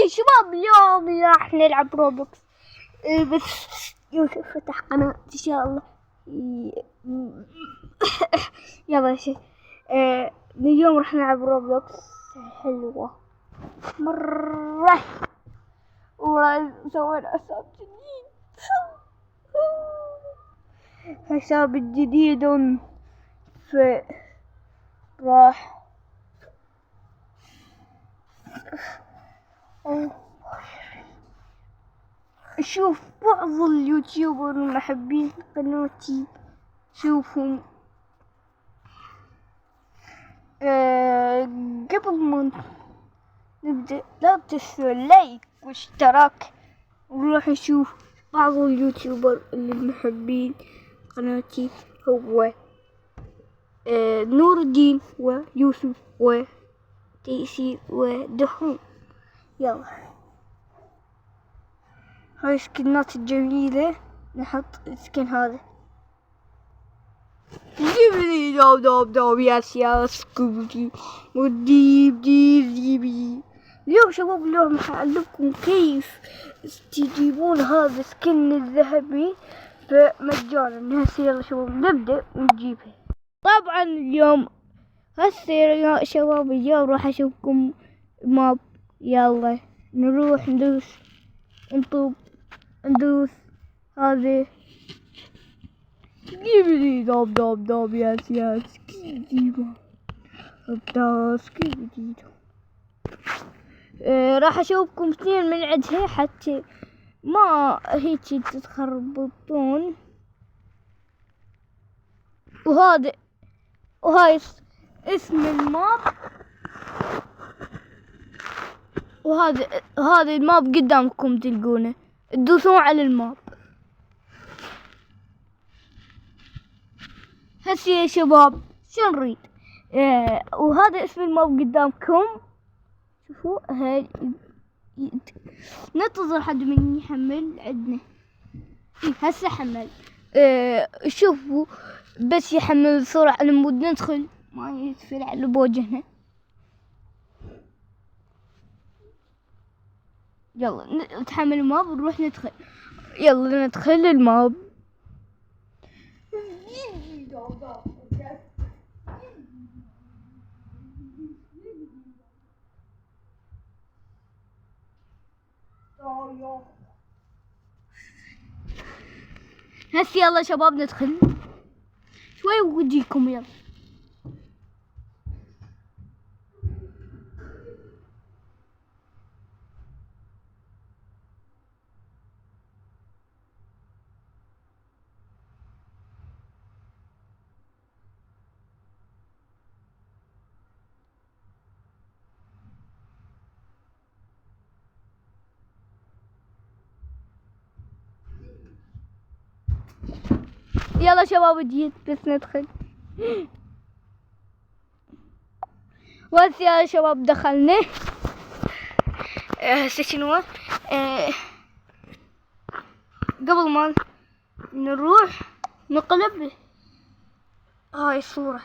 يا شباب اليوم راح نلعب روبلوكس. بس يوسف فتح قناة ان شاء الله. يلا شي. اليوم راح نلعب روبلوكس حلوة مرة، وسوينا حساب جديد. حساب جديد في راح شوف بعض اليوتيوبر المحبين قناتي، شوفهم. قبل ما نبدأ لا تنسوا لايك واشتراك، ونروح نشوف بعض اليوتيوبر اللي محبين قناتي. هو نور الدين ويوسف وتيسير ودحوم. يلا هاي سكنات الجميلة، نحط السكن هذا. جيبني دوب يا سكوبي وديبي. اليوم شباب اليوم حأعلمكم كيف تجيبون هذا السكن الذهبي فمجانا. هسه يلا شباب نبدأ ونجيبه. طبعا اليوم هسه يا شباب اليوم راح اشوفكم ماب. يلا نروح ندوس هذه. جيبني دوب ياس جيبه بداس كذي. راح اشوفكم اثنين من عندها حتى ما هيجي تتخربطون. وهاي اسم الماب، وهذا الماب قدامكم تلقونه، تدوسون على الماب. هسه يا شباب شو نريد؟ وهذا اسم الماب قدامكم، شوفوا. هاي ننتظر حد من يحمل عندنا. هسه حمل. شوفوا بس يحمل بسرعة على مود ندخل، ما يتفل على بوجهنا. يلا نتحمل الماب ونروح ندخل. يلا ندخل الماب. هسه يلا شباب ندخل شوي وجيكم. يلا يلا شباب جيت بس ندخل. وهسه يا شباب دخلنا. هسه شنو؟ قبل ما نروح نقلب هاي الصورة.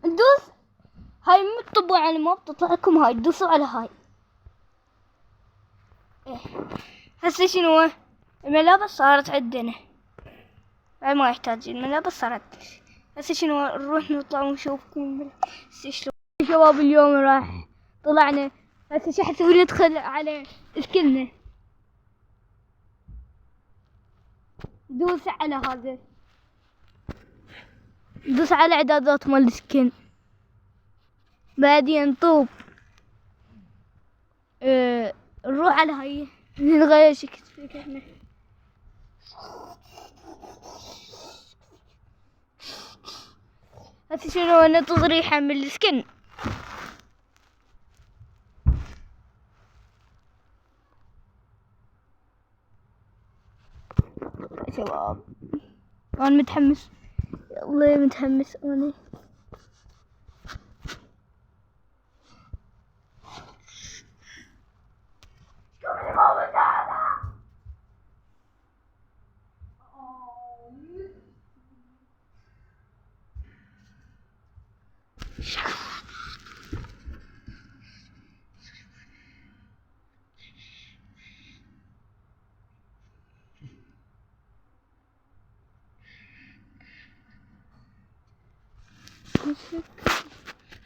ندوس هاي مطبوعة على الماب، تطلع لكم هاي، تدوسوا على هاي. هسه شنو؟ الملابس صارت عندنا، ما يحتاج الملابس صارت. هسه شنو؟ نروح نطلع ونشوفكم شلون. شباب اليوم راح طلعنا. هسه شو حتسوي؟ ندخل على سكننا، دوس على هذا، دوس على اعدادات مال السكن، بعدين طوب. نروح على هاي نغير شكلنا. هسه شنو؟ ننتظر يحمل السكن. شباب انا متحمس، والله متحمس انا.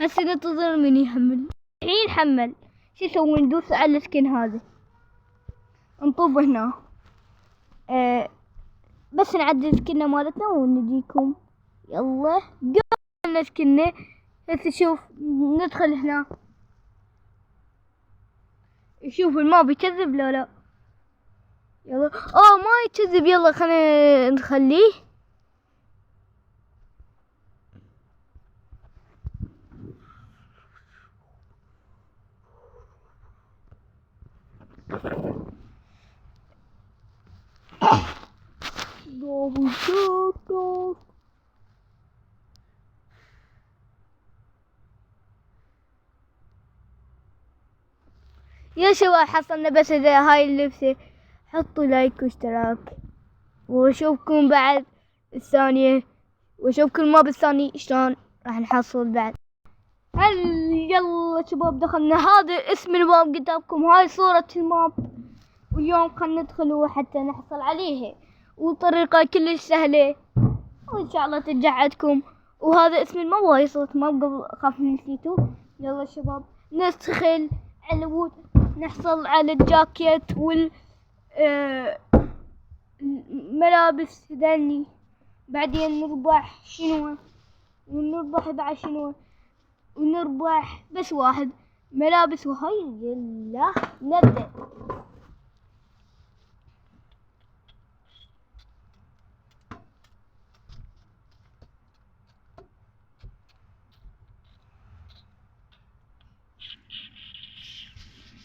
هسه ننتظر من يحمل. الحين حمل. شو نسوي؟ ندوس على السكن هذا، نطب هنا. بس نعدل سكنة مالتنا ونجيكم. يلا قلنا سكنة. هسه شوف ندخل هنا، شوف الماب يكذب لا لا. يلا ما يكذب. يلا خلينا نخليه. يا شباب حصلنا بس إذا هاي اللبسة. حطوا لايك واشتراك، واشوفكم بعد الثانية، واشوفكم الماب الثاني شلون راح نحصل بعد. يلا شباب دخلنا. هذا اسم الماب قدامكم، هاي صورة الماب. واليوم خلنا ندخل حتى نحصل عليها، وطريقة كلش سهلة وإن شاء الله تنجح. وهذا اسم الماب وهاي صورة الماب قبل أخاف نسيتوه. يلا شباب ندخل على الوود، نحصل على الجاكيت ملابس ذني. بعدين نربح شنو، ونربح بعد شنو، ونربح بس واحد ملابس. وهاي يلا نبدأ.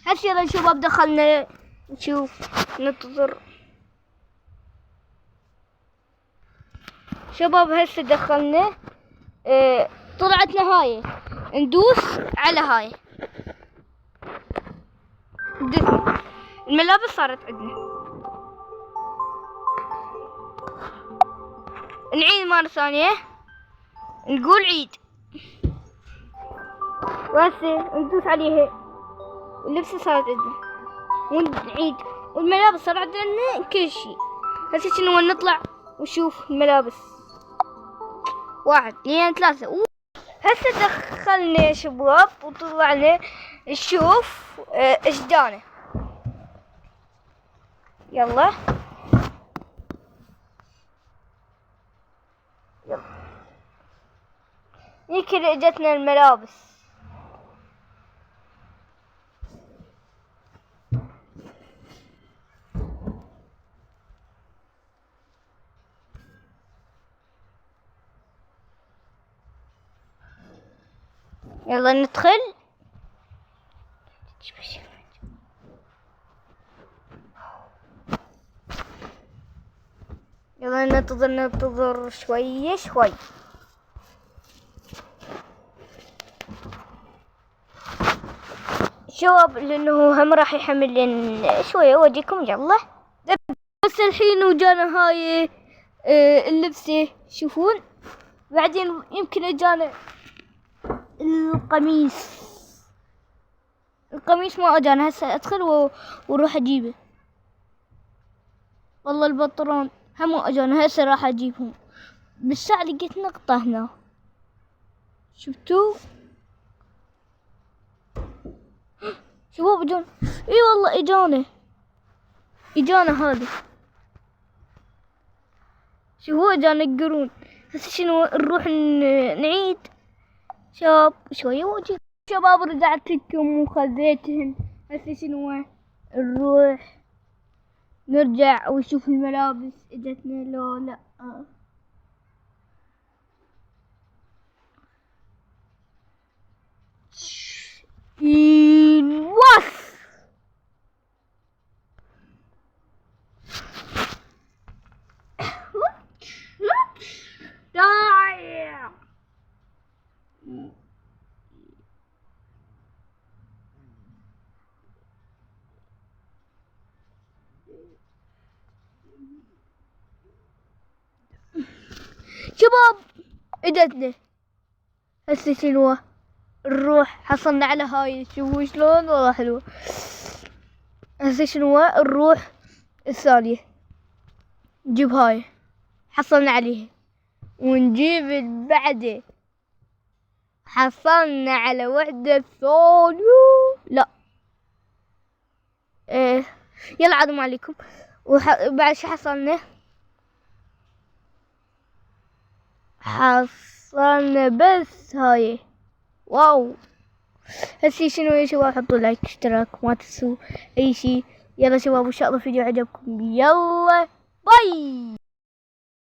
هسه يلا شباب دخلنا. نشوف ننتظر شباب. هسه دخلنا. طلعت نهاية. ندوس على هاي، دزنا الملابس صارت عندنا. نعيد مرة ثانية، نقول عيد، وهسه ندوس عليها واللبسة صارت عندنا، ونعيد والملابس صارت عندنا كل شيء. هسه شنو نطلع وشوف الملابس. 1 2 3. هسه دخلنا يا شباب وطلعنا. نشوف ايش دانا. يلا يمكن اجتنا الملابس. يلا ندخل. يلا ننتظر شوي. شباب لانه هم راح يحمل لنا شوية واجيكم. يلا بس الحين وجانا هاي اللبسة شوفون. بعدين يمكن اجانا القميص ما اجانا. هسه ادخل وروح اجيبه. والله البطرون هم ما اجانا. هسه راح اجيبهم. بالساعة لقيت نقطة هنا، شفتوا شباب؟ اجانا. اي والله اجانا هذا. شوفوا اجانا القرون. هسه شنو نروح نعيد شباب شوية واجي. شباب رجعت لكم وخذيتهن. هسه شنو نروح نرجع ونشوف الملابس اجتنا لو لا. وف ضايع. شباب اجتنا. هسه شنو نروح. حصلنا على هاي. شوفوا شلون والله حلوة. هسه شنو نروح الثانية نجيب هاي. حصلنا عليها ونجيب اللي بعده. حصلنا على وحدة صوليو. لا ايه يلا عظم عليكم. بعد شو حصلنا؟ حصلنا بس هاي. واو هسي شنو يا شباب؟ حطوا لايك اشتراك ما تنسوا اي شي. يلا شباب ان شاء الله الفيديو عجبكم. يلا باي.